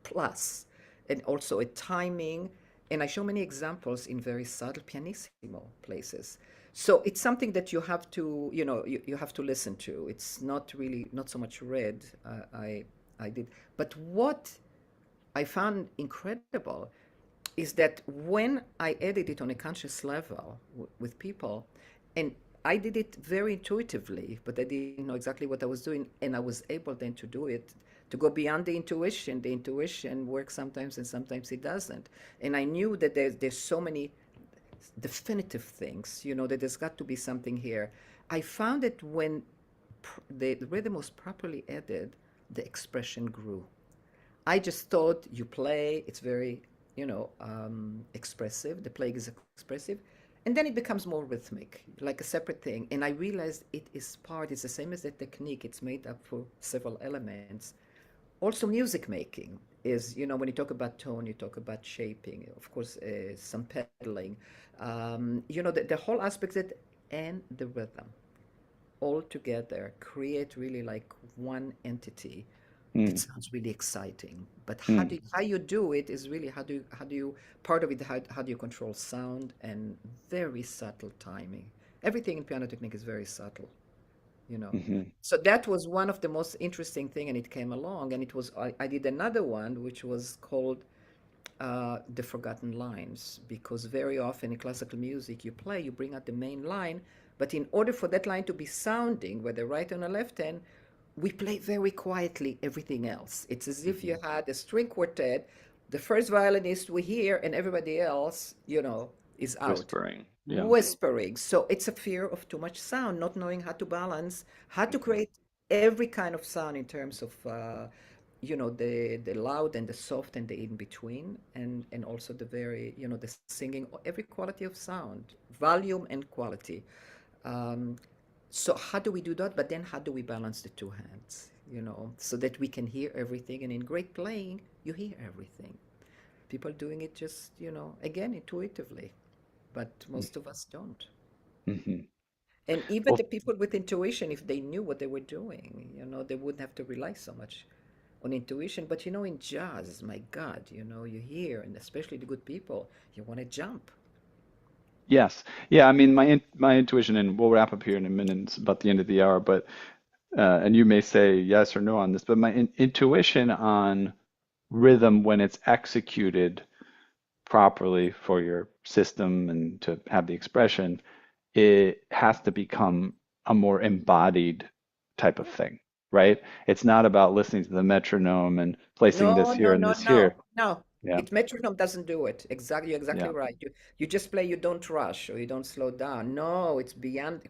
plus and also a timing. And I show many examples in very subtle pianissimo places. So it's something that you have to, you have to listen to. It's not really, not so much read. I did. But what I found incredible is that when I edit it on a conscious level with people, and I did it very intuitively, but I didn't know exactly what I was doing, and I was able then to do it, to go beyond the intuition. The intuition works sometimes and sometimes it doesn't. And I knew that there's so many definitive things, that there's got to be something here. I found that when the rhythm was properly added, the expression grew. I just thought you play, it's very, expressive. The playing is expressive. And then it becomes more rhythmic, like a separate thing. And I realized it's the same as the technique. It's made up for several elements. Also, music making is, when you talk about tone, you talk about shaping, of course, some pedaling, the whole aspect that, and the rhythm all together create really like one entity that Mm, sounds really exciting. But mm, how you do it is really how do you part of it, how do you control sound and very subtle timing. Everything in piano technique is very subtle, you know. hmm. So that was one of the most interesting thing, and it came along, and I did another one which was called the forgotten lines, because very often in classical music you bring out the main line, but in order for that line to be sounding, whether right or left hand, we play very quietly everything else. It's as if Hmm. you had a string quartet, the first violinist we hear, and everybody else, is out Whispering. Yeah. whispering. So it's a fear of too much sound, not knowing how to balance, how to create every kind of sound in terms of the loud and the soft and the in between, and also the very, the singing, every quality of sound, volume and quality. Um, so how do we do that? But then how do we balance the two hands, so that we can hear everything? And in great playing, you hear everything. People doing it just, again, intuitively, but most of us don't. Hmm. And even Well, the people with intuition, if they knew what they were doing, they wouldn't have to rely so much on intuition. But in jazz, my God, you hear, and especially the good people, you want to jump. yes. Yeah, I mean, my intuition, and we'll wrap up here in a minute. It's about the end of the hour, but and you may say yes or no on this, but my intuition on rhythm when it's executed properly for your system and to have the expression, it has to become a more embodied type of thing, right? It's not about listening to the metronome and placing this No, here no, and no, this here. no, no. Yeah, It metronome doesn't do it. Exactly, you're exactly yeah. right. You just play, you don't rush or you don't slow down. No, it's beyond.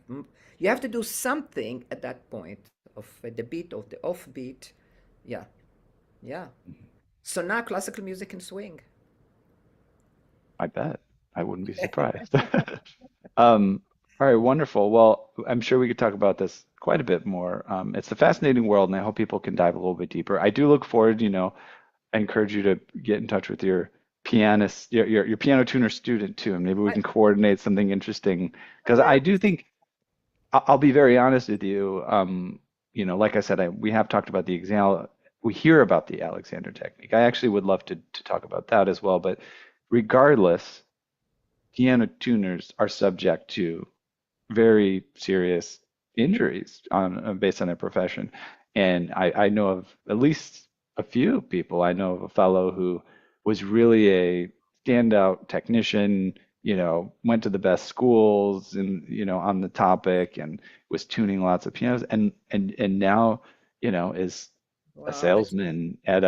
You have to do something at that point of the beat of the offbeat. Yeah, yeah. So now classical music can swing. I bet. I wouldn't be surprised. All right, wonderful. Well, I'm sure we could talk about this quite a bit more. It's a fascinating world, and I hope people can dive a little bit deeper. I do look forward, I encourage you to get in touch with your pianist, your piano tuner student too, and maybe we I, can coordinate something interesting. Because yeah, I do think I'll be very honest with you. Like I said, we have talked about the exam. We hear about the Alexander technique. I actually would love to talk about that as well. But regardless, piano tuners are subject to very serious injuries based on their profession. And I know of at least a few people. I know of a fellow who was really a standout technician, went to the best schools and, on the topic and was tuning lots of pianos and now, is a wow, that's salesman at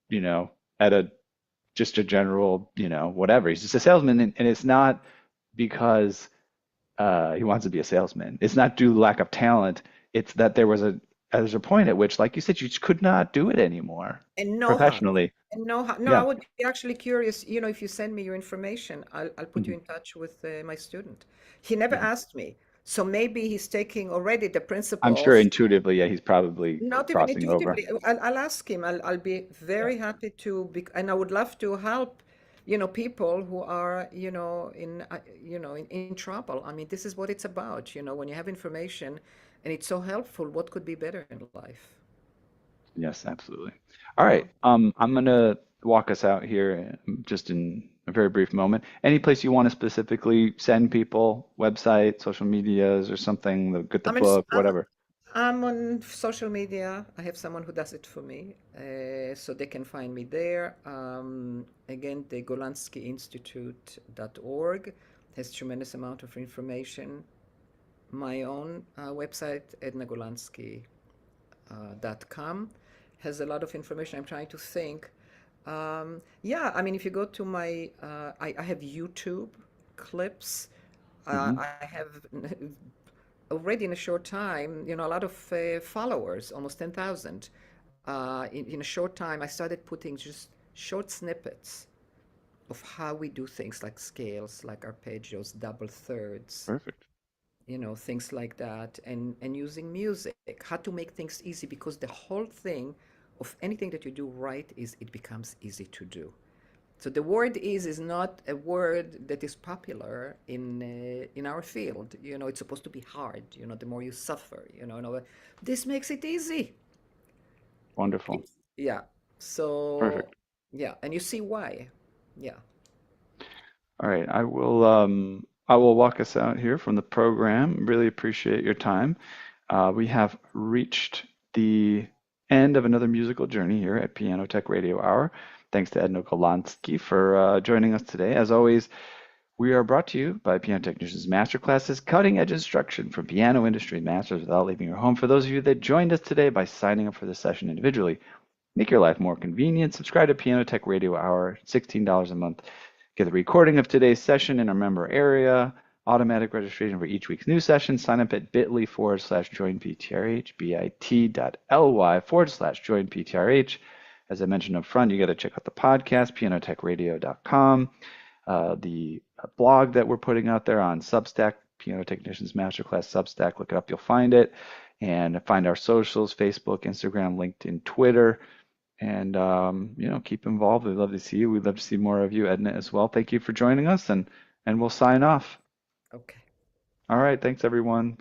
you know, at a just a general, whatever. He's just a salesman and it's not because he wants to be a salesman. It's not due to lack of talent. It's that there's a point at which, like you said, you just could not do it anymore and know-how. professionally. And know-how. No, I Yeah. would be actually curious, if you send me your information, I'll put you Mhm. in touch with my student. He never Mhm. asked me. So maybe he's taking already the I'm sure principles. intuitively, yeah, he's probably Not even crossing over. intuitively. I'll ask him. I'll be Yeah. very happy to be, and I would love to help, people who are, in trouble. I mean, this is what it's about, when you have information and it's so helpful, what could be better in life? Yes, absolutely. All right. I'm gonna walk us out here just in a very brief moment. Any place you want to specifically send people, website, social medias, or something, get the I mean, book, whatever. I'm on social media. I have someone who does it for me, so they can find me there. Again, the Golandsky Institute.org has tremendous amount of information. My own website, ednagolansky.com, has a lot of information. I'm trying to think. Yeah, I mean, if you go to I have YouTube clips. Hmm. I have already in a short time, a lot of followers, almost 10,000. In a short time, I started putting just short snippets of how we do things like scales, like arpeggios, double thirds, Perfect. things like that, and using music, how to make things easy, because the whole thing of anything that you do right is it becomes easy to do. So the word is not a word that is popular in our field. It's supposed to be hard. The more you suffer. This makes it easy. Wonderful. Yeah. So Perfect. yeah, and you see why. Yeah. All right, I will walk us out here from the program. Really appreciate your time. We have reached the end of another musical journey here at Piano Tech Radio Hour. Thanks to Edna Golandsky for joining us today. As always, we are brought to you by Piano Technicians Masterclasses, cutting edge instruction for piano industry masters without leaving your home. For those of you that joined us today by signing up for the session individually, make your life more convenient. Subscribe to Piano Tech Radio Hour, $16 a month. Get the recording of today's session in our member area, automatic registration for each week's new session. Sign up at bit.ly/join PTRH, bit.ly/join PTRH. As I mentioned up front, you got to check out the podcast, pianotechradio.com, the blog that we're putting out there on Substack, Piano Technicians Masterclass Substack. Look it up, you'll find it. And find our socials, Facebook, Instagram, LinkedIn, Twitter. And keep involved. We'd love to see you. We'd love to see more of you, Edna, as well. Thank you for joining us, and we'll sign off. Okay. All right, thanks everyone. Bye.